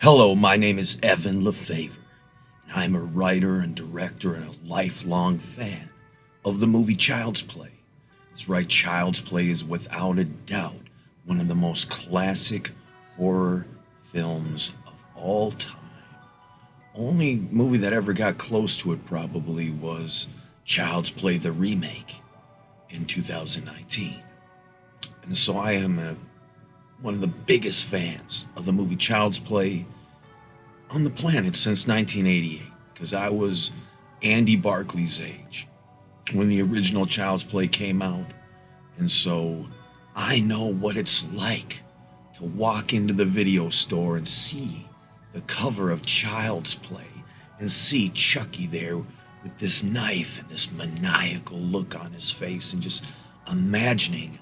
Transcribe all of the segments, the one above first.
Hello, my name is Evan LeFavor, and I'm a writer and director and a lifelong fan of the movie Child's Play. That's right, Child's Play is without a doubt one of the most classic horror films of all time. Only movie that ever got close to it probably was Child's Play the Remake in 2019. And so I am one of the biggest fans of the movie Child's Play on the planet since 1988, because I was Andy Barclay's age when the original Child's Play came out. And so I know what it's like to walk into the video store and see the cover of Child's Play and see Chucky there with this knife and this maniacal look on his face, and just imagining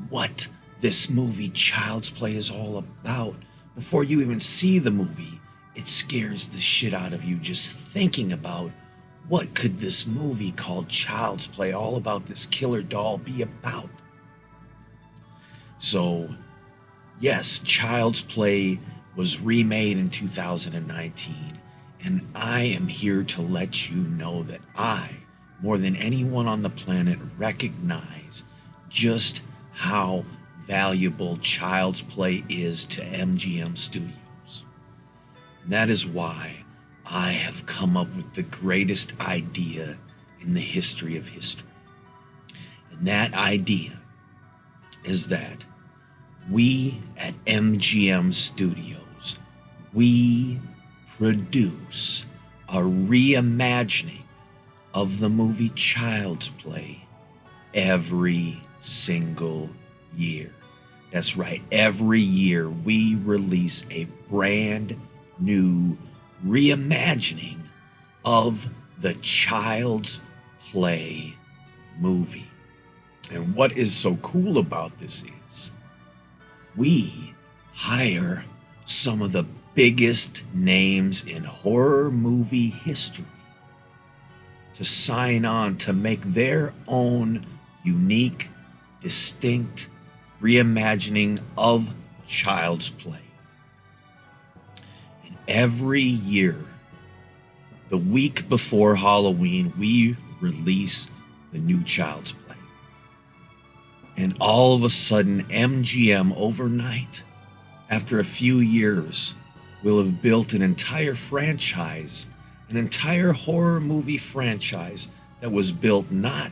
what this movie Child's Play is all about. Before you even see the movie, it scares the shit out of you just thinking about what could this movie called Child's Play, all about this killer doll, be about. So yes, Child's Play was remade in 2019, and I am here to let you know that I, more than anyone on the planet, recognize just how valuable Child's Play is to MGM Studios. And that is why I have come up with the greatest idea in the history of history. And that idea is that we at MGM Studios, we produce a reimagining of the movie Child's Play every single year. That's right, every year we release a brand new reimagining of the Child's Play movie. And what is so cool about this is we hire some of the biggest names in horror movie history to sign on to make their own unique, distinct reimagining of Child's Play. And every year, the week before Halloween, we release the new Child's Play. And all of a sudden, MGM overnight, after a few years, will have built an entire franchise, an entire horror movie franchise that was built not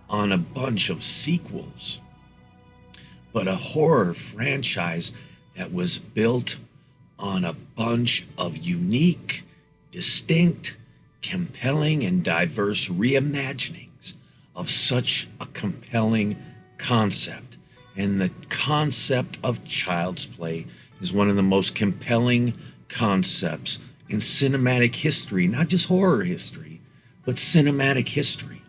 on a bunch of sequels, but a horror franchise that was built on a bunch of unique, distinct, compelling, and diverse reimaginings of such a compelling concept. And the concept of Child's Play is one of the most compelling concepts in cinematic history, not just horror history, but cinematic history.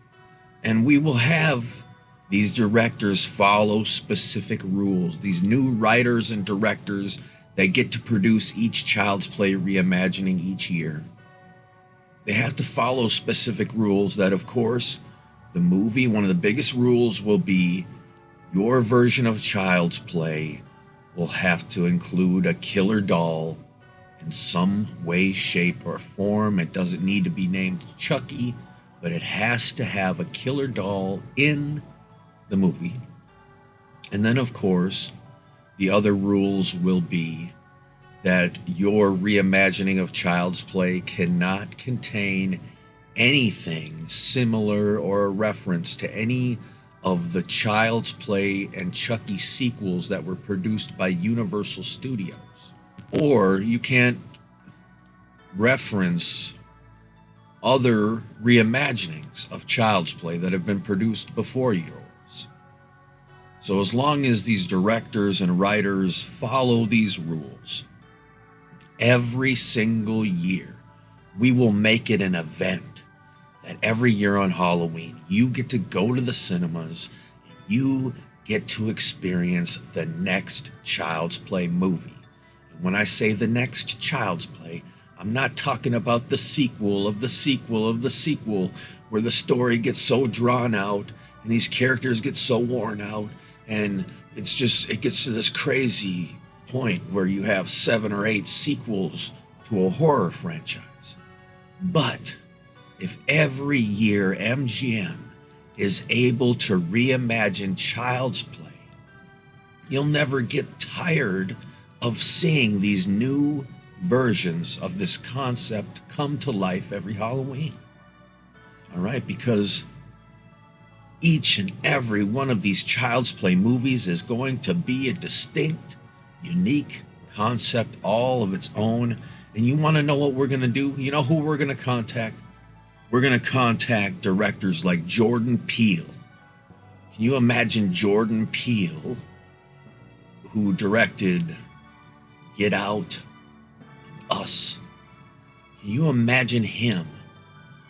And we will have these directors follow specific rules, these new writers and directors that get to produce each Child's Play reimagining each year. They have to follow specific rules that, of course, the movie, one of the biggest rules will be your version of Child's Play will have to include a killer doll in some way, shape, or form. It doesn't need to be named Chucky, but it has to have a killer doll in the movie. And then, of course, the other rules will be that your reimagining of Child's Play cannot contain anything similar or a reference to any of the Child's Play and Chucky sequels that were produced by Universal Studios. Or you can't reference other reimaginings of Child's Play that have been produced before yours. So as long as these directors and writers follow these rules, every single year we will make it an event that every year on Halloween, you get to go to the cinemas and you get to experience the next Child's Play movie. And when I say the next Child's Play, I'm not talking about the sequel of the sequel of the sequel, where the story gets so drawn out and these characters get so worn out and it gets to this crazy point where you have 7 or 8 sequels to a horror franchise. But if every year MGM is able to reimagine Child's Play, you'll never get tired of seeing these new versions of this concept come to life every Halloween. All right, because each and every one of these Child's Play movies is going to be a distinct, unique concept all of its own. And you want to know what we're going to do? You know who we're going to contact? We're going to contact directors like Jordan Peele. Can you imagine Jordan Peele, who directed Get Out, Us? Can you imagine him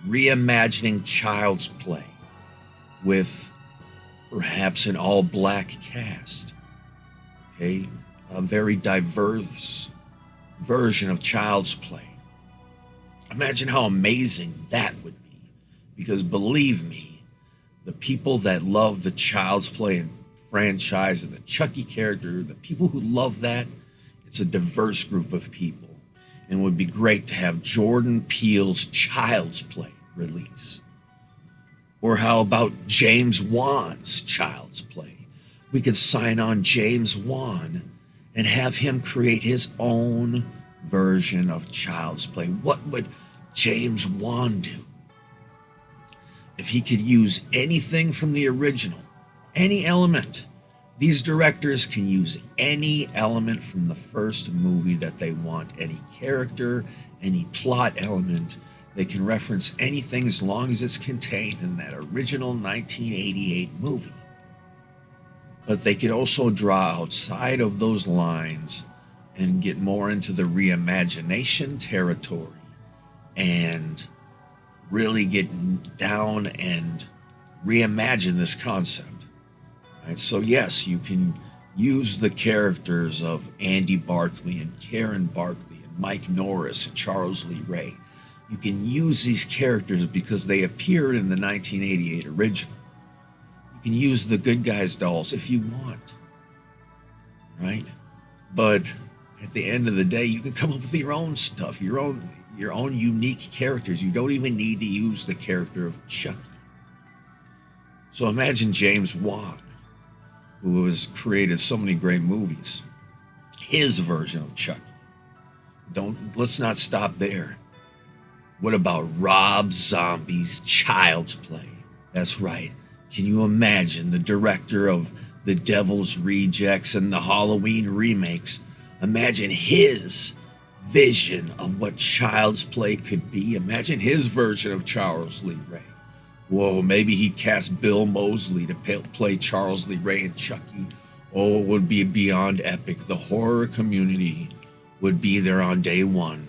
reimagining Child's Play with perhaps an all-black cast? Okay, a very diverse version of Child's Play. Imagine how amazing that would be. Because believe me, the people that love the Child's Play franchise and the Chucky character, the people who love that, it's a diverse group of people. And it would be great to have Jordan Peele's Child's Play release. Or how about James Wan's Child's Play? We could sign on James Wan and have him create his own version of Child's Play. What would James Wan do? If he could use anything from the original, any element, these directors can use any element from the first movie that they want, any character, any plot element. They can reference anything as long as it's contained in that original 1988 movie. But they could also draw outside of those lines and get more into the reimagination territory and really get down and reimagine this concept. Right? So yes, you can use the characters of Andy Barclay and Karen Barclay and Mike Norris and Charles Lee Ray. You can use these characters because they appeared in the 1988 original. You can use the good guys dolls if you want, right? But at the end of the day, you can come up with your own stuff, your own unique characters. You don't even need to use the character of Chucky. So imagine James Wan, who has created so many great movies, his version of Chucky. Let's not stop there. What about Rob Zombie's Child's Play? That's right. Can you imagine the director of The Devil's Rejects and the Halloween remakes? Imagine his vision of what Child's Play could be. Imagine his version of Charles Lee Ray. Whoa, maybe he'd cast Bill Moseley to play Charles Lee Ray and Chucky. Oh, it would be beyond epic. The horror community would be there on day one,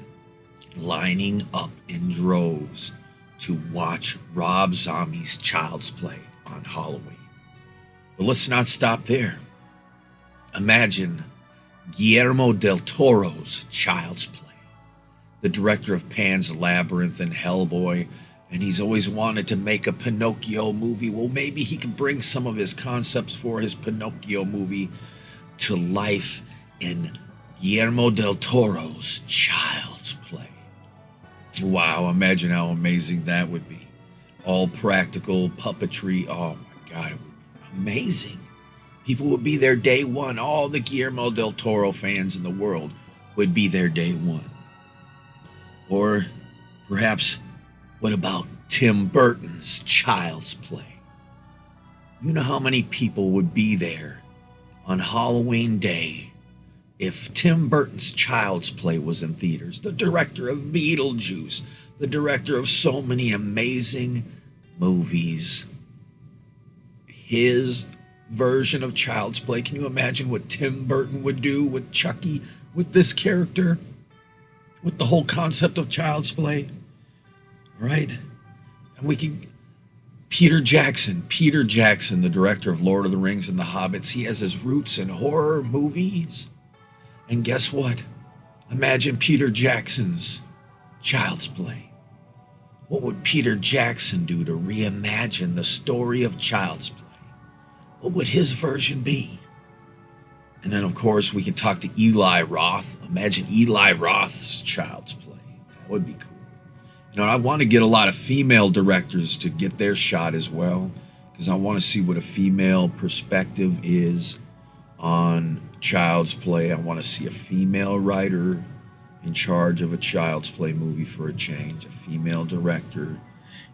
lining up in droves to watch Rob Zombie's Child's Play on Halloween. But let's not stop there. Imagine Guillermo del Toro's Child's Play, the director of Pan's Labyrinth and Hellboy, and he's always wanted to make a Pinocchio movie. Well, maybe he can bring some of his concepts for his Pinocchio movie to life in Guillermo del Toro's Child's Play. Wow, imagine how amazing that would be. All practical puppetry. Oh my God, it would be amazing. People would be there day one. All the Guillermo del Toro fans in the world would be there day one. Or perhaps, what about Tim Burton's Child's Play? You know how many people would be there on Halloween Day if Tim Burton's Child's Play was in theaters? The director of Beetlejuice, the director of so many amazing movies. His version of Child's Play. Can you imagine what Tim Burton would do with Chucky, with this character, with the whole concept of Child's Play? Right? And we can... Peter Jackson, the director of Lord of the Rings and the Hobbits, he has his roots in horror movies. And guess what? Imagine Peter Jackson's Child's Play. What would Peter Jackson do to reimagine the story of Child's Play? What would his version be? And then, of course, we can talk to Eli Roth. Imagine Eli Roth's Child's Play. That would be cool. You know, I want to get a lot of female directors to get their shot as well, because I want to see what a female perspective is on Child's Play. I want to see a female writer in charge of a Child's Play movie for a change, a female director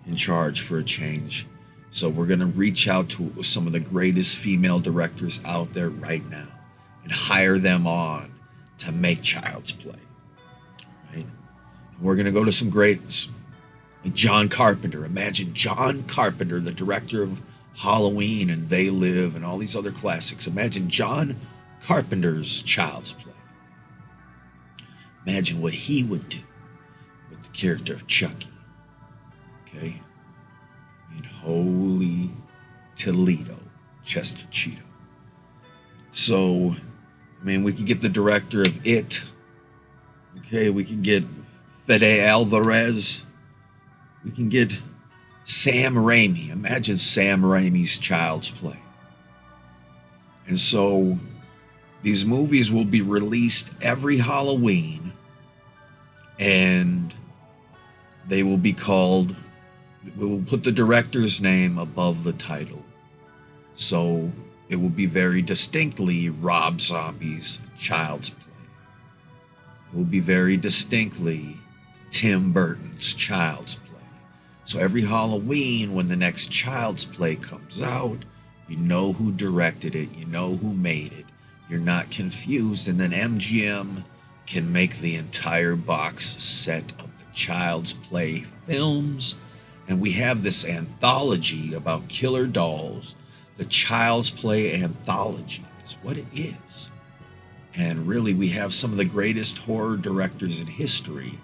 in charge for a change. So we're going to reach out to some of the greatest female directors out there right now and hire them on to make Child's Play. Right? And we're going to go to some greats, like John Carpenter. Imagine John Carpenter, the director of Halloween and They Live and all these other classics. Imagine John Carpenter's Child's Play. Imagine what he would do with the character of Chucky. Okay? In Holy Toledo, Chester Cheeto. So, I mean, we could get the director of It. Okay, we can get Fede Alvarez. We can get Sam Raimi. Imagine Sam Raimi's Child's Play. And so these movies will be released every Halloween, and they will be called, we will put the director's name above the title. So it will be very distinctly Rob Zombie's Child's Play. It will be very distinctly Tim Burton's Child's Play. So every Halloween, when the next Child's Play comes out, you know who directed it, you know who made it, you're not confused, and then MGM can make the entire box set of the Child's Play films. And we have this anthology about killer dolls. The Child's Play anthology is what it is. And really, we have some of the greatest horror directors in history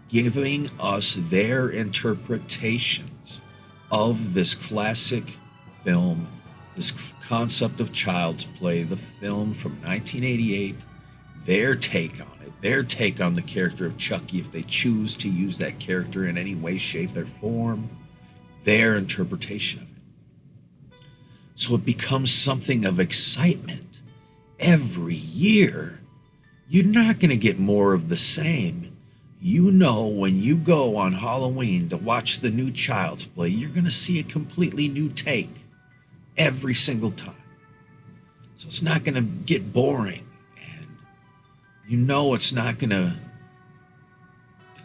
giving us their interpretations of this classic film, this concept of Child's Play, the film from 1988, their take on it, their take on the character of Chucky, if they choose to use that character in any way, shape, or form, their interpretation of it. So it becomes something of excitement every year. You're not going to get more of the same. You know, when you go on Halloween to watch the new Child's Play, you're going to see a completely new take every single time. So it's not going to get boring, and you know it's not going to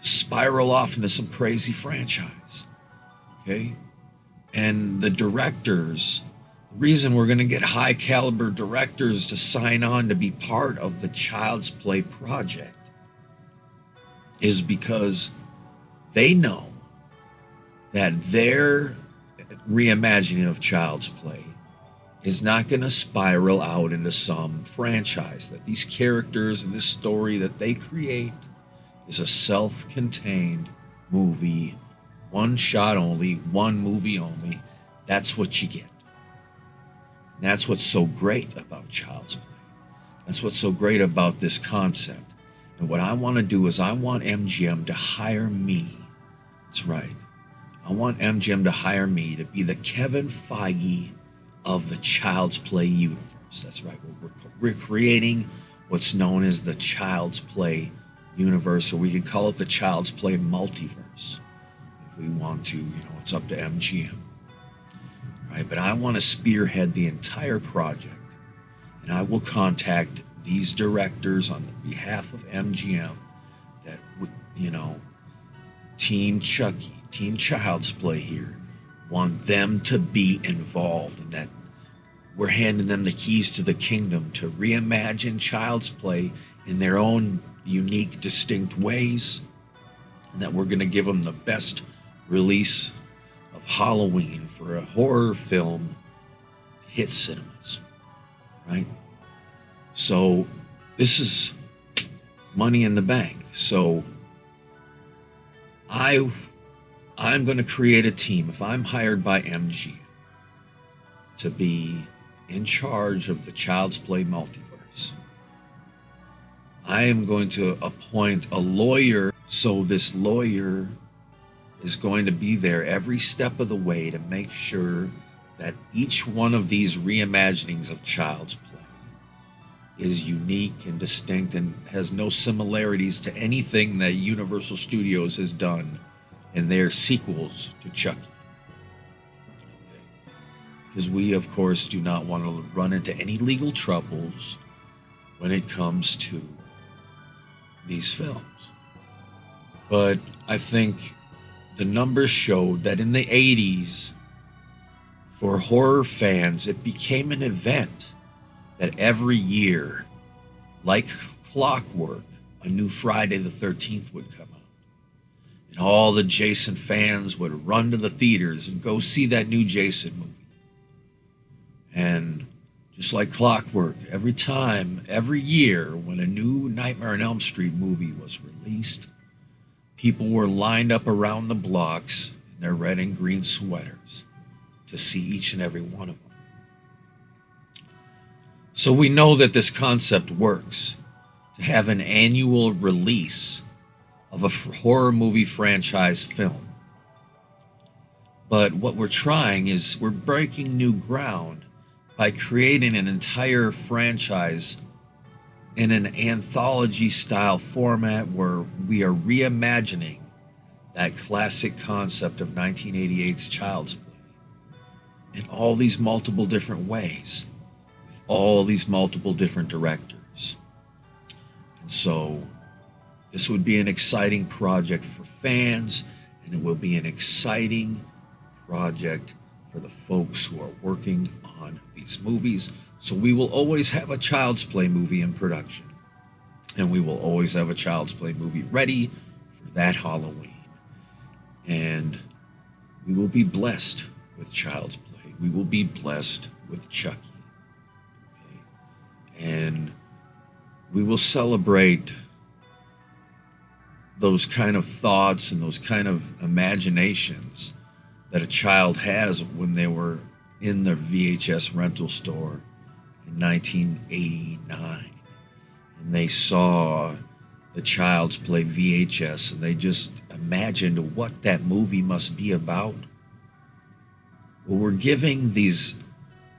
spiral off into some crazy franchise. Okay? And the directors, the reason we're going to get high caliber directors to sign on to be part of the Child's Play project is because they know that their reimagining of Child's Play is not going to spiral out into some franchise, that these characters and this story that they create is a self-contained movie, one shot only, one movie only. That's what you get. And that's what's so great about Child's Play. That's what's so great about this concept. And what I want to do is I want MGM to hire me. That's right. I want MGM to hire me to be the Kevin Feige of the Child's Play universe. That's right. We're creating what's known as the Child's Play universe, or we can call it the Child's Play multiverse if we want to. You know, it's up to MGM. Right? But I want to spearhead the entire project, and I will contact these directors on the behalf of MGM that, you know, Team Chucky, Team Child's Play here, want them to be involved, and that we're handing them the keys to the kingdom to reimagine Child's Play in their own unique, distinct ways, and that we're going to give them the best release of Halloween for a horror film to hit cinemas, right? So this is money in the bank. So I'm going to create a team. If I'm hired by MGM to be in charge of the Child's Play multiverse, I am going to appoint a lawyer. So this lawyer is going to be there every step of the way to make sure that each one of these reimaginings of Child's Play is unique and distinct and has no similarities to anything that Universal Studios has done in their sequels to Chucky. Because we, of course, do not want to run into any legal troubles when it comes to these films. But I think the numbers showed that in the 80s, for horror fans, it became an event that every year, like clockwork, a new Friday the 13th would come out. And all the Jason fans would run to the theaters and go see that new Jason movie. And just like clockwork, every time, every year, when a new Nightmare on Elm Street movie was released, people were lined up around the blocks in their red and green sweaters to see each and every one of them. So we know that this concept works, to have an annual release of a horror movie franchise film. But what we're trying is we're breaking new ground by creating an entire franchise in an anthology style format where we are reimagining that classic concept of 1988's Child's Play in all these multiple different ways, with all these multiple different directors. And so this would be an exciting project for fans, and it will be an exciting project for the folks who are working on these movies. So we will always have a Child's Play movie in production, and we will always have a Child's Play movie ready for that Halloween. And we will be blessed with Child's Play. We will be blessed with Chucky. Okay? And we will celebrate those kind of thoughts and those kind of imaginations that a child has when they were in their VHS rental store in 1989. And they saw the Child's Play VHS and they just imagined what that movie must be about. Well, we're giving these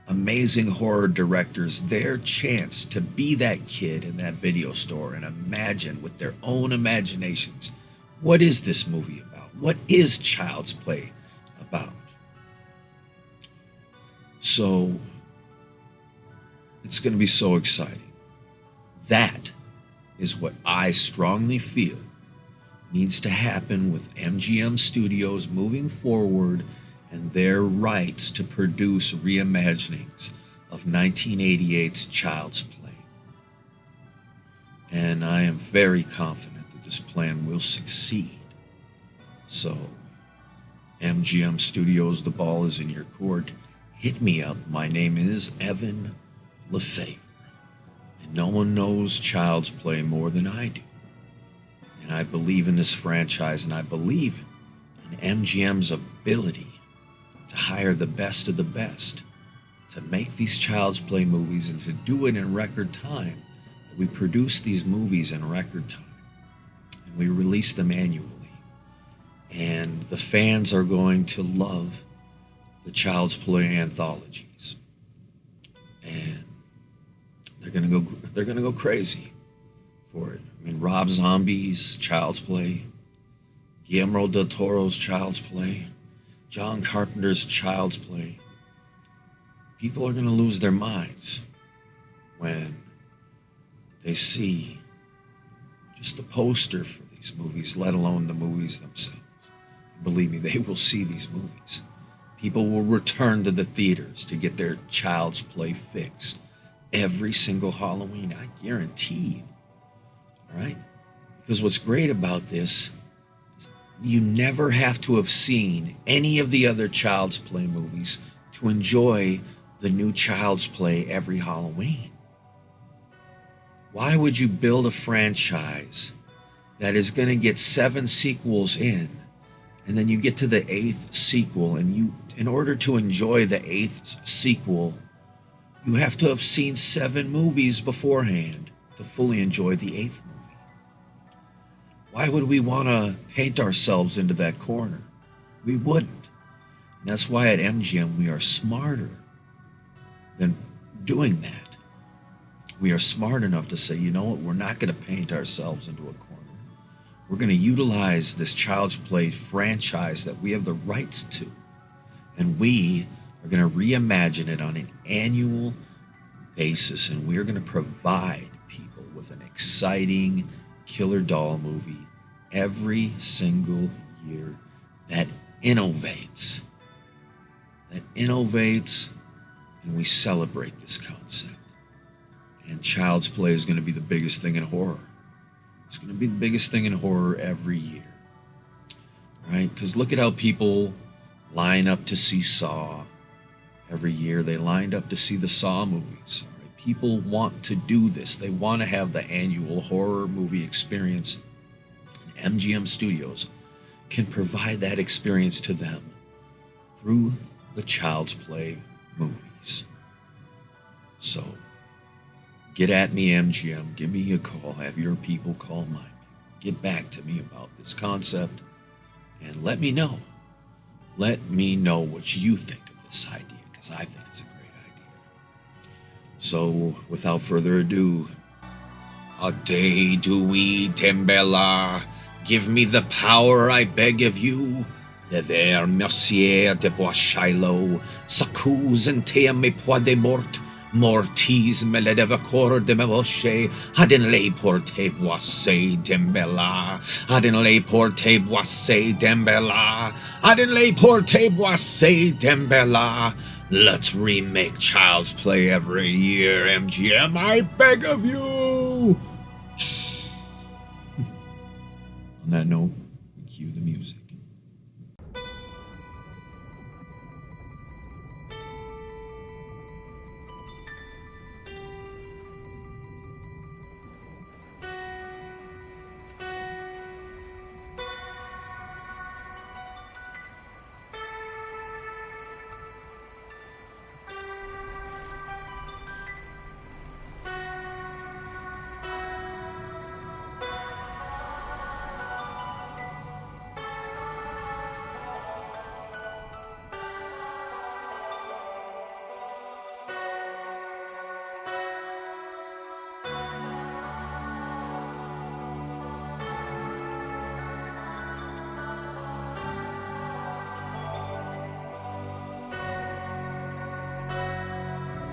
amazing horror directors their chance to be that kid in that video store and imagine with their own imaginations, what is this movie about? What is Child's Play about? So it's going to be so exciting. That is what I strongly feel needs to happen with MGM Studios moving forward and their rights to produce reimaginings of 1988's Child's Play. And I am very confident that this plan will succeed. So, MGM Studios, the ball is in your court. Hit me up. My name is Evan Lefevre. And no one knows Child's Play more than I do. And I believe in this franchise, and I believe in MGM's ability to hire the best of the best to make these Child's Play movies and to do it in record time. We produce these movies in record time and we release them annually. And the fans are going to love the Child's Play anthologies. And they're gonna go crazy for it. I mean, Rob Zombie's Child's Play, Guillermo del Toro's Child's Play, John Carpenter's Child's Play. People are going to lose their minds when they see just the poster for these movies, let alone the movies themselves. Believe me, they will see these movies. People will return to the theaters to get their Child's Play fix every single Halloween, I guarantee you. All right? Because what's great about this, you never have to have seen any of the other Child's Play movies to enjoy the new Child's Play every Halloween. Why would you build a franchise that is going to get 7 sequels in, and then you get to the 8th sequel, and you, in order to enjoy the 8th sequel, you have to have seen 7 movies beforehand to fully enjoy the 8th movie? Why would we want to paint ourselves into that corner? We wouldn't. And that's why at MGM we are smarter than doing that. We are smart enough to say, you know what, we're not going to paint ourselves into a corner. We're going to utilize this Child's Play franchise that we have the rights to, and we are going to reimagine it on an annual basis, and we are going to provide people with an exciting killer doll movie every single year that innovates. And we celebrate this concept. And Child's Play is going to be the biggest thing in horror. It's going to be the biggest thing in horror every year. Right? Because look at how people line up to see Saw every year. They lined up to see the Saw movies. Right? People want to do this. They want to have the annual horror movie experience. And MGM Studios can provide that experience to them through the Child's Play movies. So, get at me, MGM. Give me a call. Have your people call my people. Get back to me about this concept and let me know. Let me know what you think of this idea, because I think it's a great idea. So, without further ado, Ade Dewey Tembela, give me the power, I beg of you. Lever mercier de bois Shiloh, s'accuse and tea me pois de mort. Mortis me le devacor de me voce, hadin le porte boisse dembella, hadin le porte boisse dembella, hadin le porte boisse dembella. Let's remake Child's Play every year, MGM, I beg of you. On that note, we cue the music.